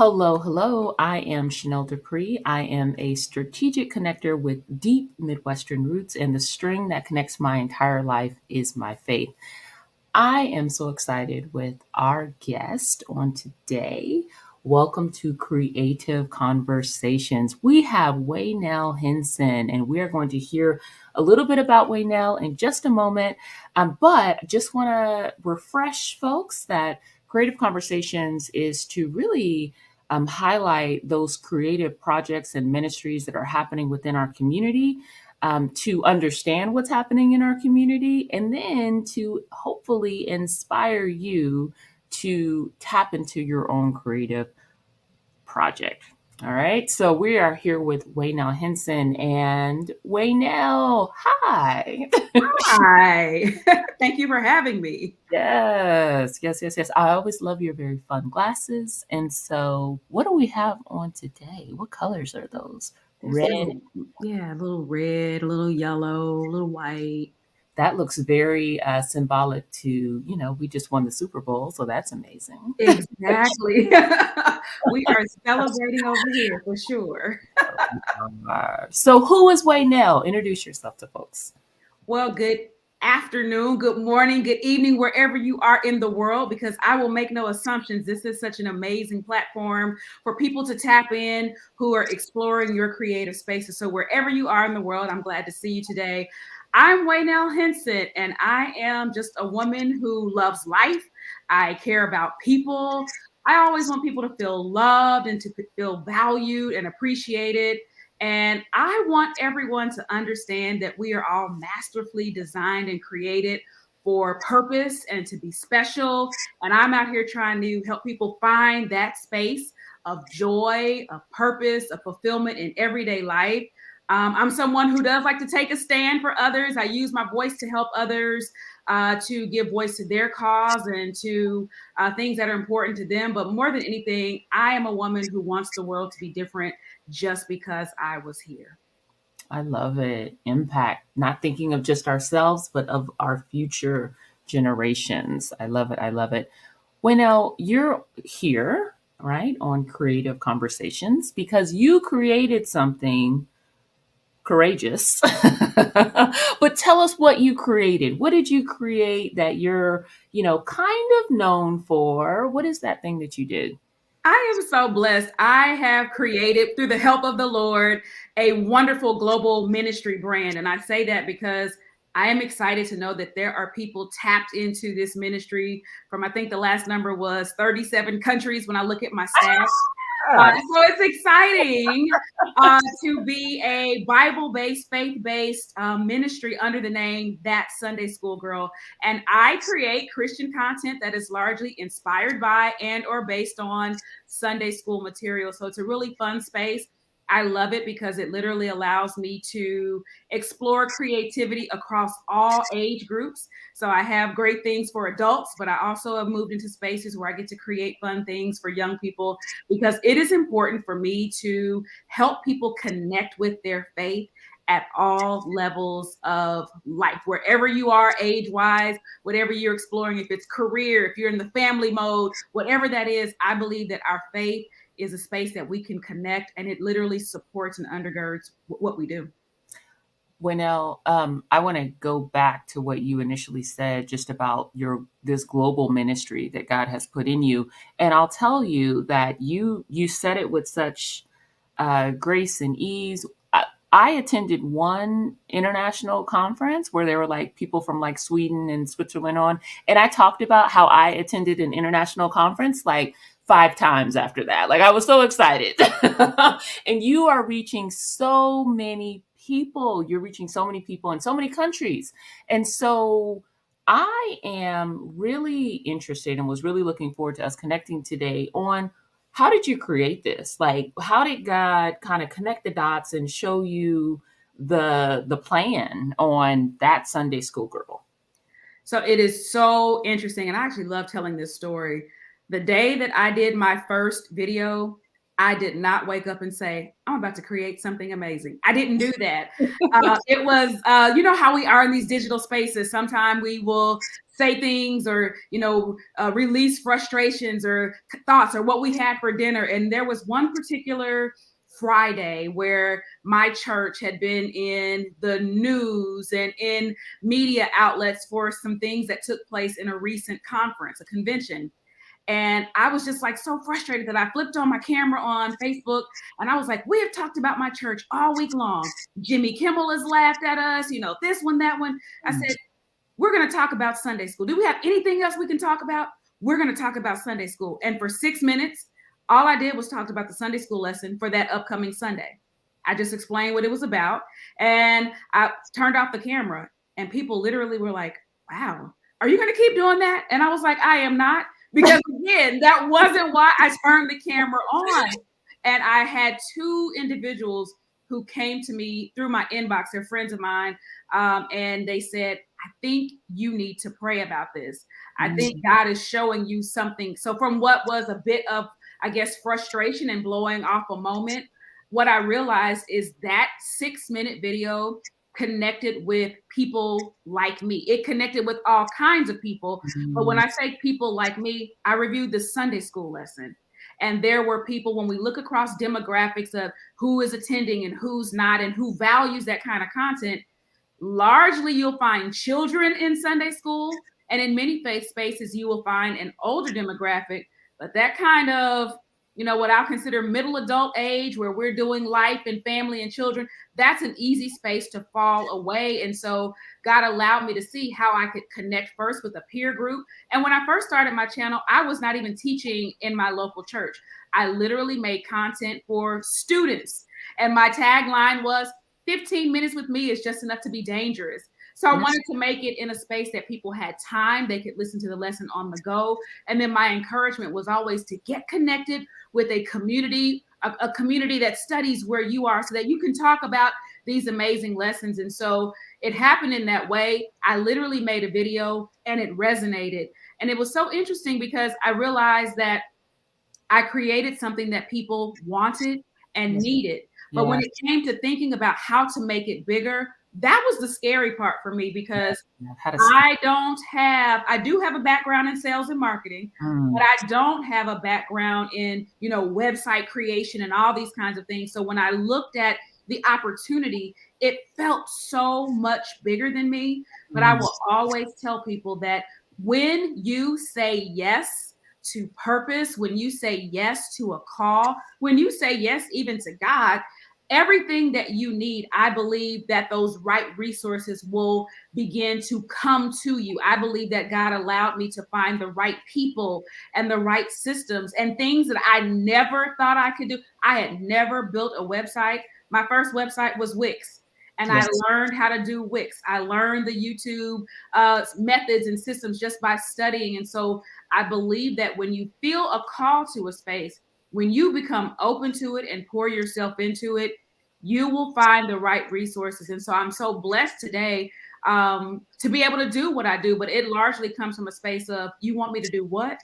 Hello, hello. I am Shanelle Dupree. I am a strategic connector with deep Midwestern roots, and the string that connects my entire life is my faith. I am so excited with our guest on today. Welcome to Creative Conversations. We have Waynell Henson, and we are going to hear a little bit about Waynell in just a moment. But I just want to refresh folks that Creative Conversations is to really highlight those creative projects and ministries that are happening within our community, to understand what's happening in our community, and then to hopefully inspire you to tap into your own creative project. All right. So we are here with Waynell Henson, and Waynell, hi. Hi. Thank you for having me. Yes, yes, yes, yes. I always love your very fun glasses. And so, what do we have on today? What colors are those? There's Red. a little red, a little yellow, a little white. That looks very symbolic to, we just won the Super Bowl, so that's amazing. Exactly. We are celebrating over here for sure. So, who is Waynell? Introduce yourself to folks. Well, good afternoon, good morning, good evening, wherever you are in the world, because I will make no assumptions. This is such an amazing platform for people to tap in who are exploring your creative spaces. So, wherever you are in the world, I'm glad to see you today. I'm Waynell Henson, and I am just a woman who loves life. I care about people. I always want people to feel loved and to feel valued and appreciated. And I want everyone to understand that we are all masterfully designed and created for purpose and to be special. And I'm out here trying to help people find that space of joy, of purpose, of fulfillment in everyday life. I'm someone who does like to take a stand for others. I use my voice to help others, to give voice to their cause and to things that are important to them. But more than anything, I am a woman who wants the world to be different just because I was here. I love it. Impact, not thinking of just ourselves, but of our future generations. I love it. I love it. Waynell, you're here, right, on Creative Conversations because you created something courageous. But tell us what you created. What did you create that you're, kind of known for? What is that thing that you did? I am so blessed. I have created, through the help of the Lord, a wonderful global ministry brand. And I say that because I am excited to know that there are people tapped into this ministry from, I think the last number was 37 countries when I look at my stats. So it's exciting to be a Bible-based, faith-based ministry under the name That Sunday School Girl. And I create Christian content that is largely inspired by and or based on Sunday school material. So it's a really fun space. I love it because it literally allows me to explore creativity across all age groups. So I have great things for adults, but I also have moved into spaces where I get to create fun things for young people because it is important for me to help people connect with their faith at all levels of life, wherever you are age wise, whatever you're exploring, if it's career, if you're in the family mode, whatever that is. I believe that our faith is a space that we can connect, and it literally supports and undergirds what we do. Winnell, I want to go back to what you initially said just about your this global ministry that God has put in you, and I'll tell you that you said it with such grace and ease. I attended one international conference where there were like people from like Sweden and Switzerland on, and I talked about how I attended an international conference like 5 times after that. Like I was so excited. And you are reaching so many people. You're reaching so many people in so many countries. And so I am really interested and was really looking forward to us connecting today on how did you create this? Like, how did God kind of connect the dots and show you the plan on That Sunday School Girl? So it is so interesting. And I actually love telling this story. The day that I did my first video, I did not wake up and say, I'm about to create something amazing. I didn't do that. It was, you know, how we are in these digital spaces. Sometimes we will say things or, you know, release frustrations or thoughts or what we had for dinner. And there was one particular Friday where my church had been in the news and in media outlets for some things that took place in a recent conference, a convention. And I was just like so frustrated that I flipped on my camera on Facebook and I was like, we have talked about my church all week long. Jimmy Kimmel has laughed at us, you know, this one, that one. I said, we're going to talk about Sunday school. Do we have anything else we can talk about? We're going to talk about Sunday school. And for 6 minutes, all I did was talk about the Sunday school lesson for that upcoming Sunday. I just explained what it was about and I turned off the camera and people literally were like, wow, are you going to keep doing that? And I was like, I am not. Because again, that wasn't why I turned the camera on. And I had two individuals who came to me through my inbox, they're friends of mine, and they said, I think you need to pray about this. I think God is showing you something. So, from what was a bit of, I guess, frustration and blowing off a moment, what I realized is that 6-minute video connected with people like me. It connected with all kinds of people. But when I say people like me, I reviewed the Sunday school lesson. And there were people, when we look across demographics of who is attending and who's not, and who values that kind of content, largely you'll find children in Sunday school. And in many faith spaces, you will find an older demographic. But that kind of, you know, what I'll consider middle adult age, where we're doing life and family and children, that's an easy space to fall away. And so God allowed me to see how I could connect first with a peer group. And when I first started my channel, I was not even teaching in my local church. I literally made content for students. And my tagline was 15 minutes with me is just enough to be dangerous. So I wanted to make it in a space that people had time, they could listen to the lesson on the go. And then my encouragement was always to get connected with a community, a community that studies where you are so that you can talk about these amazing lessons. And so it happened in that way. I literally made a video and it resonated. And it was so interesting because I realized that I created something that people wanted and needed. But when it came to thinking about how to make it bigger, that was the scary part for me because I do have a background in sales and marketing, but I don't have a background in, you know, website creation and all these kinds of things. So when I looked at the opportunity, it felt so much bigger than me. But I will always tell people that when you say yes to purpose, when you say yes to a call, when you say yes even to God, everything that you need, I believe that those right resources will begin to come to you. I believe that God allowed me to find the right people and the right systems and things that I never thought I could do. I had never built a website. My first website was Wix. And I learned how to do Wix. I learned the YouTube methods and systems just by studying. And so I believe that when you feel a call to a space, when you become open to it and pour yourself into it, you will find the right resources. And so I'm so blessed today to be able to do what I do, but it largely comes from a space of, you want me to do what?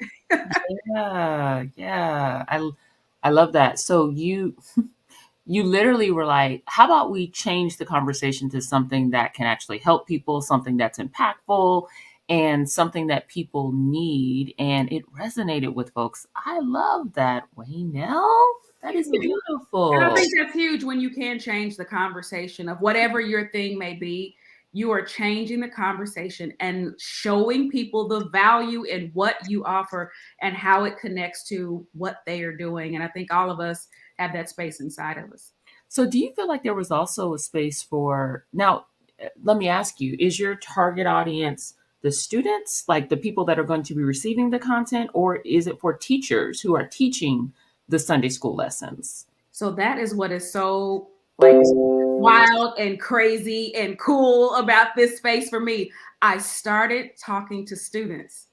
Yeah. I love that. So you literally were like, how about we change the conversation to something that can actually help people, something that's impactful, and something that people need. And it resonated with folks. I love that, Waynell. That is And I beautiful. think that's huge when you can change the conversation of whatever your thing may be. You are changing the conversation and showing people the value in what you offer and how it connects to what they are doing. And I think all of us have that space inside of us. So, do you feel like there was also a space for now? Let me ask you, is your target audience the students, like the people that are going to be receiving the content, or is it for teachers who are teaching the Sunday school lessons? So that is what is so like wild and crazy and cool about this space for me. I started talking to students,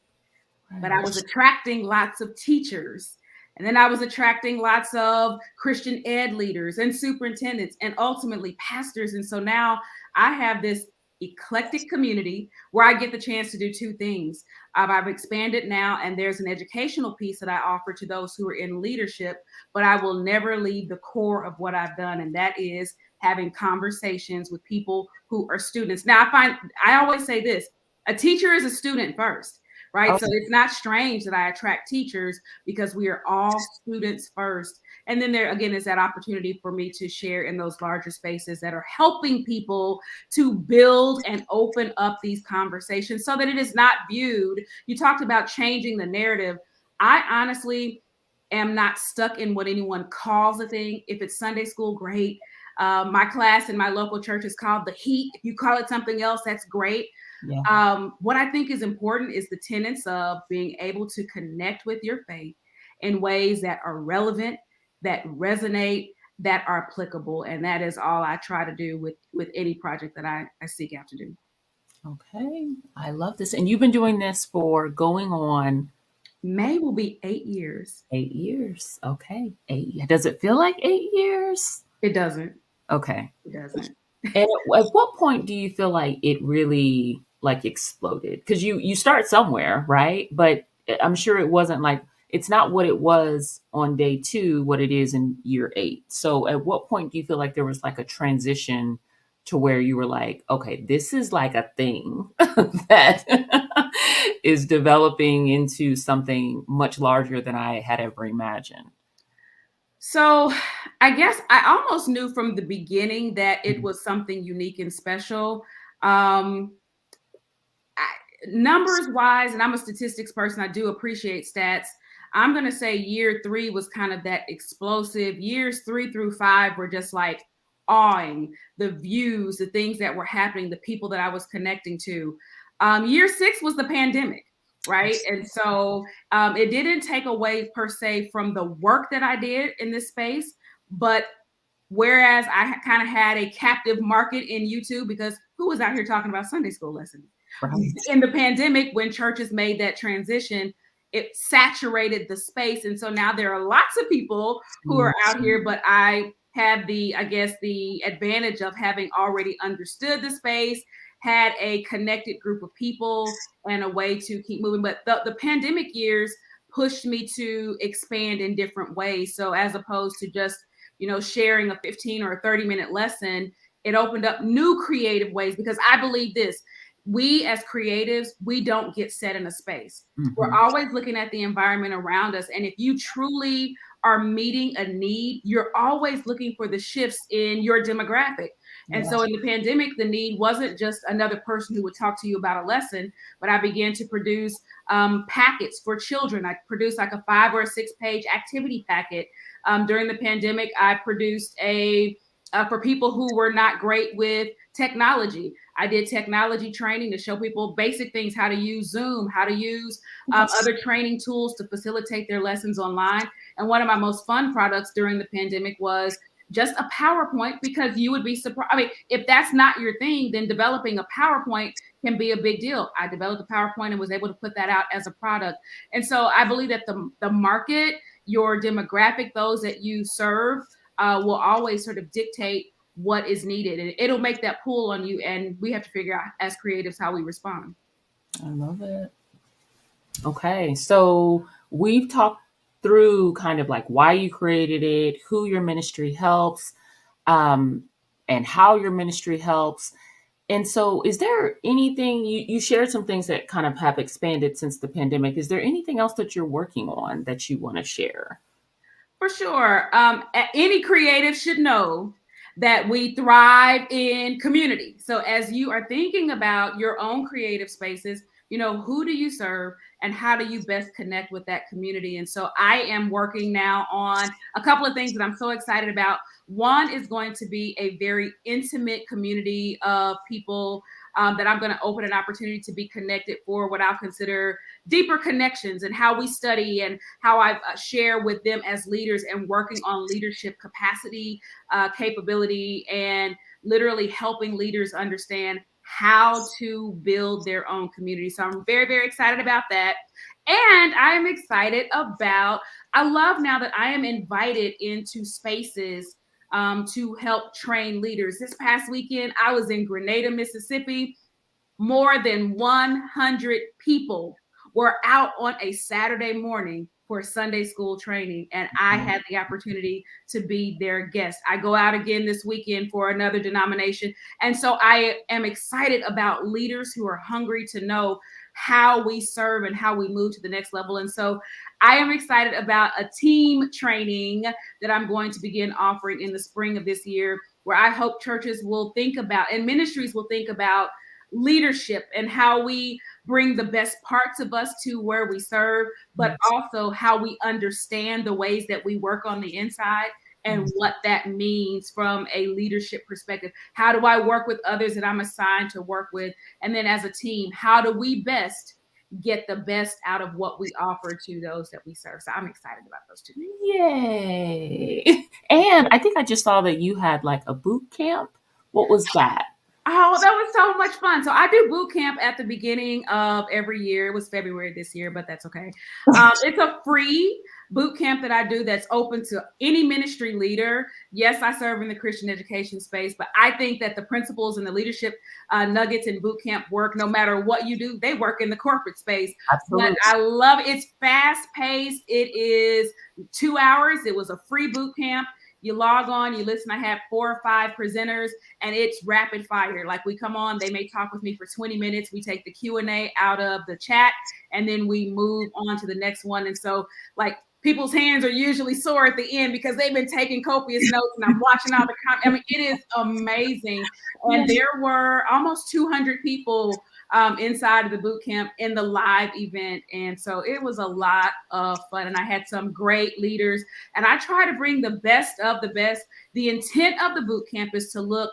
but I was attracting lots of teachers. And then I was attracting lots of Christian ed leaders and superintendents and ultimately pastors. And so now I have this eclectic community where I get the chance to do two things. I've expanded now, and there's an educational piece that I offer to those who are in leadership, but I will never leave the core of what I've done, and that is having conversations with people who are students. Now, I always say this: a teacher is a student first, right? Oh, So it's not strange that I attract teachers because we are all students first. And then there again is that opportunity for me to share in those larger spaces that are helping people to build and open up these conversations so that it is not viewed. You talked about changing the narrative. I honestly am not stuck in what anyone calls a thing. If it's Sunday school, great. My class in my local church is called the Heat. If you call it something else, that's great. yeah. What I think is important is the tenets of being able to connect with your faith in ways that are relevant, that resonate, that are applicable. And that is all I try to do with any project that I seek out to do. Okay. I love this. And you've been doing this for going on May will be 8 years. 8 years. Okay. 8. Does it feel like 8 years? It doesn't. Okay. It doesn't. And at what point do you feel like it really like exploded? Because you start somewhere, right? But I'm sure it wasn't like it's not what it was on day 2, what it is in year 8. So at what point do you feel like there was like a transition to where you were like, okay, this is like a thing that is developing into something much larger than I had ever imagined? So I guess I almost knew from the beginning that it Mhm. was something unique and special. Um, I, Numbers wise, and I'm a statistics person, I do appreciate stats. I'm going to say year 3 was kind of that explosive. Years 3 through 5 were just like awing, the views, the things that were happening, the people that I was connecting to. Year 6 was the pandemic, right? And so it didn't take away per se from the work that I did in this space, but whereas I kind of had a captive market in YouTube because who was out here talking about Sunday school lessons? Right. In the pandemic, when churches made that transition, it saturated the space. And so now there are lots of people who are out here, but I have I guess, the advantage of having already understood the space, had a connected group of people, and a way to keep moving. But the pandemic years pushed me to expand in different ways. So as opposed to just sharing a 15 or a 30-minute lesson, it opened up new creative ways because I believe this: we as creatives, we don't get set in a space. We're Mm-hmm. always looking at the environment around us. And if you truly are meeting a need, you're always looking for the shifts in your demographic. And Yeah. so in the pandemic, the need wasn't just another person who would talk to you about a lesson, but I began to produce packets for children. I produced like a 5 or a 6 page activity packet. During the pandemic, I produced for people who were not great with technology. I did technology training to show people basic things: how to use Zoom, how to use Yes. other training tools to facilitate their lessons online. And one of my most fun products during the pandemic was just a PowerPoint, because you would be surprised. I mean, if that's not your thing, then developing a PowerPoint can be a big deal. I developed a PowerPoint and was able to put that out as a product. And so I believe that the market, your demographic, those that you serve, will always sort of dictate what is needed, and it'll make that pull on you, and we have to figure out as creatives how we respond. I love it. Okay, so we've talked through kind of like why you created it, who your ministry helps, um, and how your ministry helps. And so, is there anything you shared some things that kind of have expanded since the pandemic? Is there anything else that you're working on that you want to share? For sure. Any creative should know that we thrive in community. So as you are thinking about your own creative spaces, who do you serve and how do you best connect with that community? And so I am working now on a couple of things that I'm so excited about. One is going to be a very intimate community of people that I'm going to open an opportunity to be connected for what I'll consider deeper connections, and how we study and how I share with them as leaders and working on leadership capacity, capability, and literally helping leaders understand how to build their own community. So I'm very, very excited about that. And I'm excited about, I love now that I am invited into spaces to help train leaders. This past weekend, I was in Grenada, Mississippi. More than 100 people were out on a Saturday morning for Sunday school training, and I had the opportunity to be their guest. I go out again this weekend for another denomination, and so I am excited about leaders who are hungry to know how we serve and how we move to the next level. And so I am excited about a team training that I'm going to begin offering in the spring of this year, where I hope churches will think about and ministries will think about leadership and how we bring the best parts of us to where we serve, but also how we understand the ways that we work on the inside and what that means from a leadership perspective. How do I work with others that I'm assigned to work with? And then as a team, how do we best get the best out of what we offer to those that we serve? So I'm excited about those two things. Yay. And I think I just saw that you had like a boot camp. What was that? Oh, that was so much fun. So I do boot camp at the beginning of every year. It was February this year, but that's okay. It's a free boot camp that I do that's open to any ministry leader. Yes, I serve in the Christian education space, but I think that the principles and the leadership nuggets in boot camp work no matter what you do. They work in the corporate space. But Absolutely. I love it. It's fast paced. It is 2 hours. It was a free boot camp. You log on, you listen. I have 4 or 5 presenters, and it's rapid fire. Like, we come on, they may talk with me for 20 minutes. We take the Q&A out of the chat, and then we move on to the next one. And so, like, people's hands are usually sore at the end because they've been taking copious notes, and I'm watching all the comments. I mean, it is amazing. And there were almost 200 people inside of the boot camp in the live event. And so it was a lot of fun. And I had some great leaders. And I try to bring the best of the best. The intent of the boot camp is to look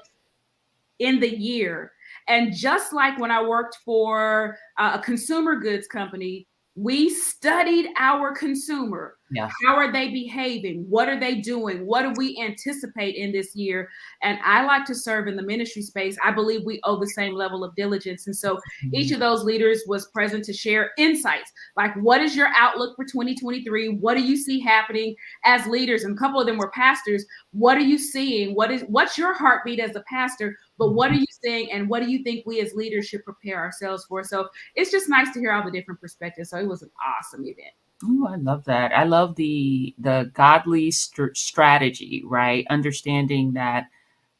in the year. And just like when I worked for a consumer goods company, we studied our consumer. Yeah. How are they behaving? What are they doing? What do we anticipate in this year? And I like to serve in the ministry space. I believe we owe the same level of diligence. And so each of those leaders was present to share insights, like, what is your outlook for 2023? What do you see happening as leaders? And a couple of them were pastors. What are you seeing? What's your heartbeat as a pastor? But what are you seeing, and what do you think we as leaders should prepare ourselves for? So it's just nice to hear all the different perspectives. So it was an awesome event. Oh, I love that. I love the godly strategy, right? Understanding that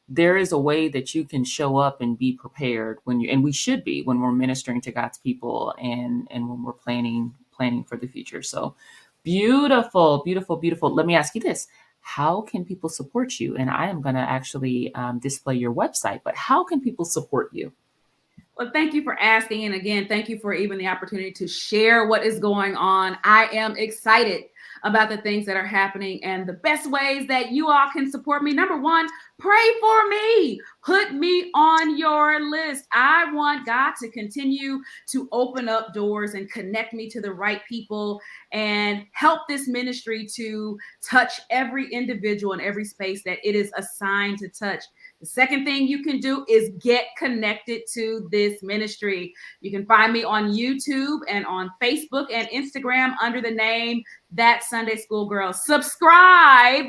there is a way that you can show up and be prepared when you, and we should be, when we're ministering to God's people, and when we're planning for the future. So beautiful, beautiful, beautiful. Let me ask you this. How can people support you? And I am going to actually display your website, but how can people support you? Well, thank you for asking. And again, thank you for even the opportunity to share what is going on. I am excited about the things that are happening, and the best ways that you all can support me. Number one, pray for me. Put me on your list. I want God to continue to open up doors and connect me to the right people and help this ministry to touch every individual in every space that it is assigned to touch. The second thing you can do is get connected to this ministry. You can find me on YouTube and on Facebook and Instagram under the name That Sunday School Girl. Subscribe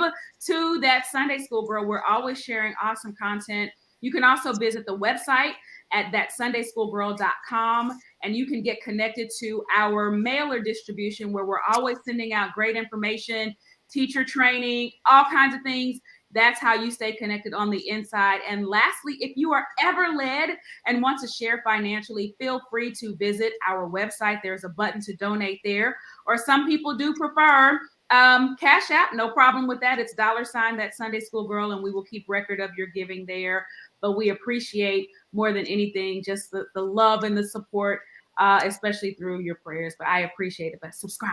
to That Sunday School Girl. We're always sharing awesome content. You can also visit the website at thatsundayschoolgirl.com, and you can get connected to our mailer distribution, where we're always sending out great information, teacher training, all kinds of things. That's how you stay connected on the inside. And lastly, if you are ever led and want to share financially, feel free to visit our website. There's a button to donate there. Or some people do prefer Cash App. No problem with that. It's $ That Sunday School Girl, and we will keep record of your giving there. But we appreciate more than anything just the love and the support, especially through your prayers. But I appreciate it. But subscribe.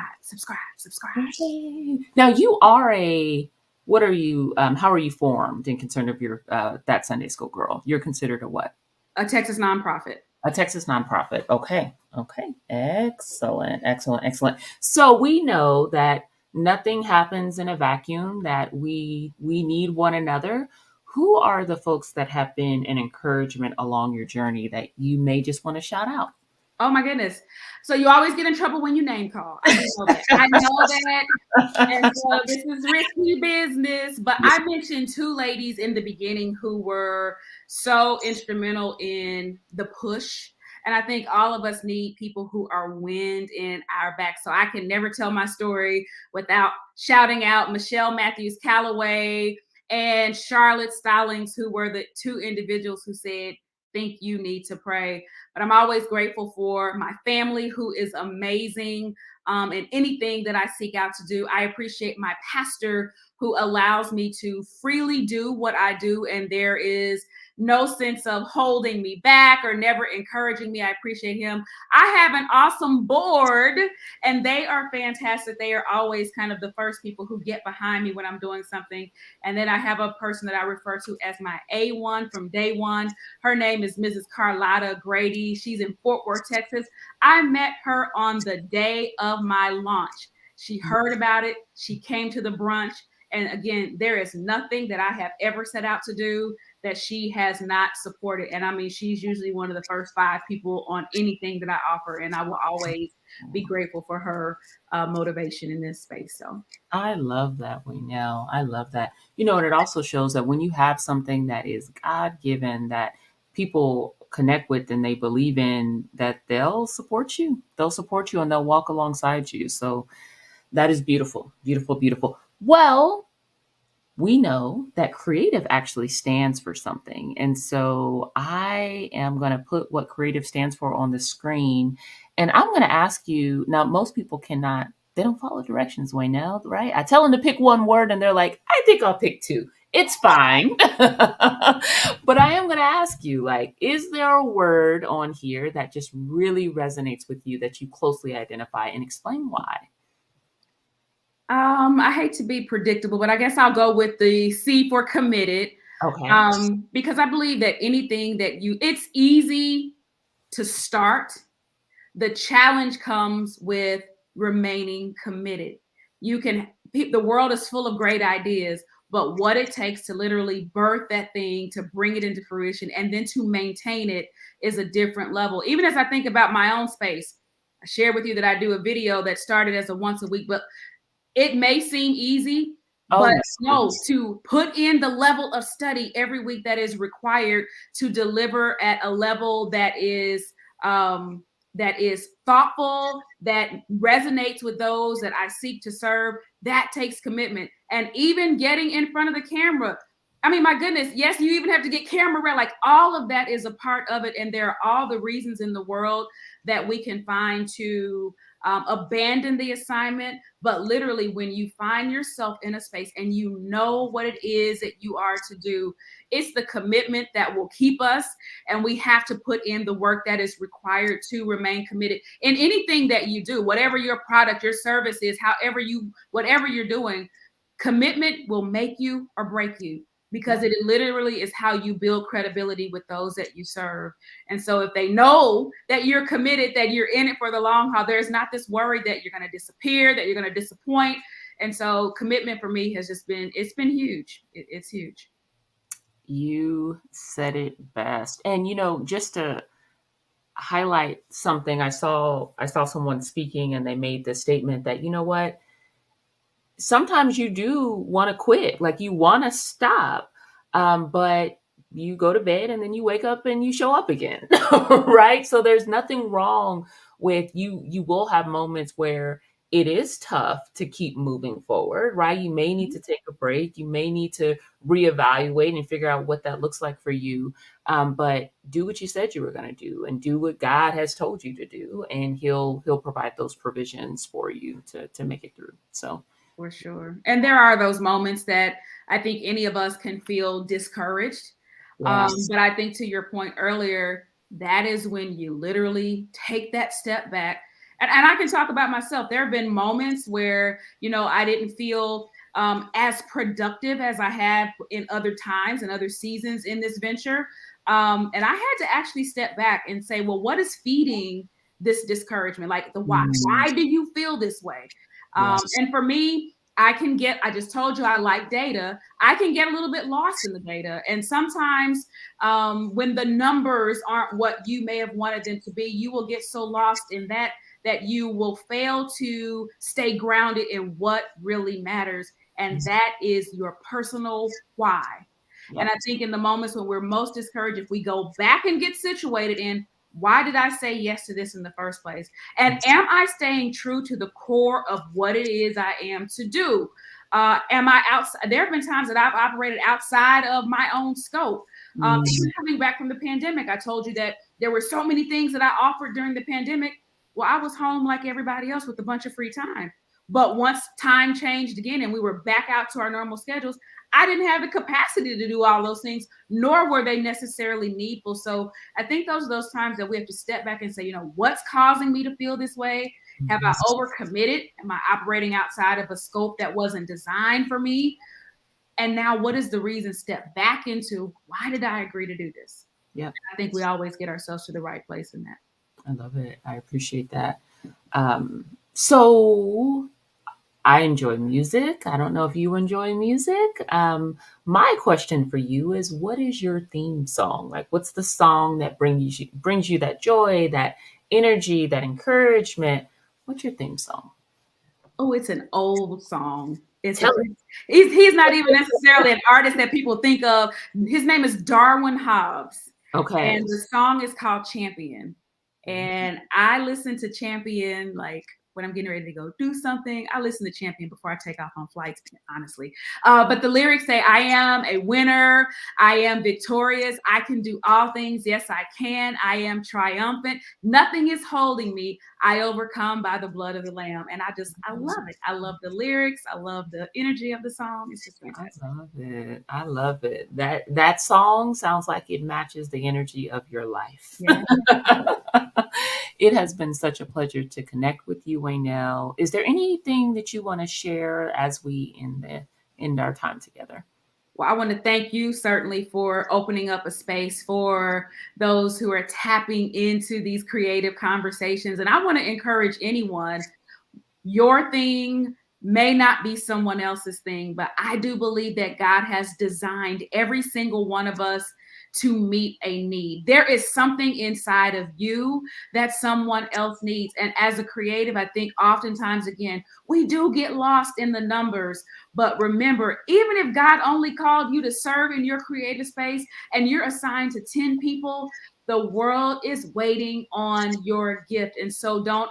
Okay. Now you are what are you, how are you formed in concern of your, That Sunday School Girl? You're considered a what? A Texas nonprofit. A Texas nonprofit. Okay. Okay. Excellent. Excellent. Excellent. So we know that nothing happens in a vacuum, that we need one another. Who are the folks that have been an encouragement along your journey that you may just want to shout out? Oh my goodness. So you always get in trouble when you name call. I do know that. I know that. And so this is risky business. But Yes. I mentioned two ladies in the beginning who were so instrumental in the push. And I think all of us need people who are wind in our back. So I can never tell my story without shouting out Michelle Matthews Calloway and Charlotte Stallings, who were the two individuals who said, think you need to pray. But I'm always grateful for my family, who is amazing, and anything that I seek out to do. I appreciate my pastor, who allows me to freely do what I do, and there is no sense of holding me back or never encouraging me. I appreciate him. I have an awesome board, and they are fantastic. They are always kind of the first people who get behind me when I'm doing something. And then I have a person that I refer to as my A1 from day one. Her name is Mrs. Carlotta Grady. She's in Fort Worth, Texas. I met her on the day of my launch. She heard about it. She came to the brunch. And again, there is nothing that I have ever set out to do that she has not supported. And I mean, she's usually one of the first 5 people on anything that I offer. And I will always be grateful for her motivation in this space. So I love that, Waynell. I love that. You know, and it also shows that when you have something that is God given that people connect with and they believe in, that they'll support you. They'll support you and they'll walk alongside you. So that is beautiful, beautiful, beautiful. Well, we know that creative actually stands for something. And so I am going to put what creative stands for on the screen. And I'm going to ask you now, most people cannot, they don't follow directions, Waynell, right? I tell them to pick one word and they're like, I think I'll pick 2. It's fine. But I am going to ask you, like, is there a word on here that just really resonates with you that you closely identify, and explain why? I hate to be predictable, but I guess I'll go with the C for committed. Okay. Because I believe that anything that it's easy to start. The challenge comes with remaining committed. The world is full of great ideas, but what it takes to literally birth that thing, to bring it into fruition, and then to maintain it is a different level. Even as I think about my own space, I shared with you that I do a video that started as a once a week, but it may seem easy, Oh, but yes, no, please. to put in the level of study every week that is required to deliver at a level um, that is thoughtful, that resonates with those that I seek to serve, that takes commitment. And even getting in front of the camera, I mean, my goodness, yes, you even have to get camera ready. Like, all of that is a part of it. And there are all the reasons in the world that we can find to abandon the assignment. But literally, when you find yourself in a space and you know what it is that you are to do, it's the commitment that will keep us. And we have to put in the work that is required to remain committed in anything that you do, whatever your product, your service is, whatever you're doing. Commitment will make you or break you, because Yeah. it literally is how you build credibility with those that you serve. And so if they know that you're committed, that you're in it for the long haul, there's not this worry that you're going to disappear, that you're going to disappoint. And so commitment for me has just it's been huge. It's huge. You said it best. And you know, just to highlight something, I saw someone speaking and they made the statement that, you know what, sometimes you do want to quit, like you want to stop, but you go to bed and then you wake up and you show up again, right? So there's nothing wrong with you. You will have moments where it is tough to keep moving forward, right? You may need to take a break. You may need to reevaluate and figure out what that looks like for you. But do what you said you were going to do, and do what God has told you to do, and He'll provide those provisions for you to make it through. So For sure. And there are those moments that I think any of us can feel discouraged. yes. But I think, to your point earlier, that is when you literally take that step back. And I can talk about myself. There have been moments where, I didn't feel as productive as I have in other times and other seasons in this venture. And I had to actually step back and say, well, what is feeding this discouragement? Like, the why. Mm, Why do you feel this way? yes. And for me, I just told you I like data. I can get a little bit lost in the data. And sometimes when the numbers aren't what you may have wanted them to be, you will get so lost in that that you will fail to stay grounded in what really matters. And that is your personal why. And Yep. I think in the moments when we're most discouraged, if we go back and get situated in why did I say yes to this in the first place? And am I staying true to the core of what it is I am to do? Am I outside? There have been times that I've operated outside of my own scope. Even coming back from the pandemic, I told you that there were so many things that I offered during the pandemic. Well, I was home like everybody else with a bunch of free time. But once time changed again and we were back out to our normal schedules, I didn't have the capacity to do all those things, nor were they necessarily needful. So I think those are those times that we have to step back and say, you know, what's causing me to feel this way? Have I overcommitted? Am I operating outside of a scope that wasn't designed for me? And now what is the reason? Step back into why did I agree to do this? Yep. I think we always get ourselves to the right place in that. I love it. I appreciate that. So I enjoy music. I don't know if you enjoy music. My question for you is, what is your theme song? Like, what's the song that brings you that joy, that energy, that encouragement? What's your theme song? Oh, it's an old song. Tell it. He's not even necessarily an artist that people think of. His name is Darwin Hobbs, Okay. and the song is called Champion. And I listen to Champion like when I'm getting ready to go do something. I listen to Champion before I take off on flights, honestly. But the lyrics say, I am a winner. I am victorious. I can do all things. Yes, I can. I am triumphant. Nothing is holding me. I overcome by the blood of the Lamb. And I love it. I love the lyrics. I love the energy of the song. It's just I fantastic. love it. I love it. That song sounds like it matches the energy of your life. Yeah. It has been such a pleasure to connect with you, Waynell. Is there anything that you want to share as we end our time together? Well, I want to thank you certainly for opening up a space for those who are tapping into these creative conversations. And I want to encourage anyone, your thing may not be someone else's thing, but I do believe that God has designed every single one of us to meet a need. There is something inside of you that someone else needs. And as a creative, I think oftentimes, again, we do get lost in the numbers. But remember, even if God only called you to serve in your creative space and you're assigned to 10 people, the world is waiting on your gift. And so don't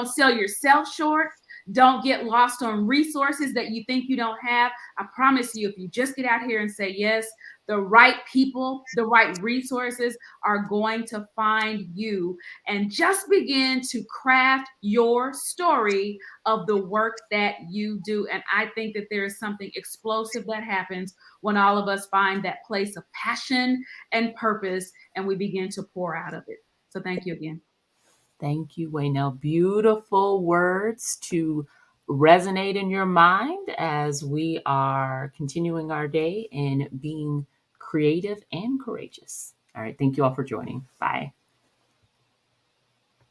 sell yourself short. Don't get lost on resources that you think you don't have. I promise you, if you just get out here and say yes, the right people, the right resources are going to find you, and just begin to craft your story of the work that you do. And I think that there is something explosive that happens when all of us find that place of passion and purpose and we begin to pour out of it. So thank you again. Thank you, Waynell. Beautiful words to resonate in your mind as we are continuing our day and being creative and courageous. All right. Thank you all for joining. Bye.